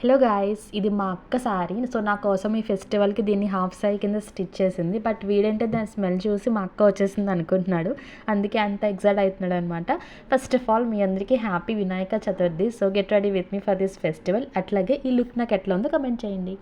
Hello guys, ఇది మా అక్క సారీ. సో నా కోసం ఈ ఫెస్టివల్కి దీన్ని హాఫ్ సారీ కింద స్టిచ్ చేసింది. బట్ వీడంటే దాని స్మెల్ చూసి మా అక్క వచ్చేసింది అనుకుంటున్నాడు. అందుకే అంత ఎగ్జైట్ అవుతున్నాడు అనమాట. ఫస్ట్ ఆఫ్ ఆల్ మీ అందరికీ happy Vinayaka Chaturthi. So get ready with me for this festival. అట్లాగే ఈ లుక్ నాకు ఎట్లా ఉందో కమెంట్ చేయండి.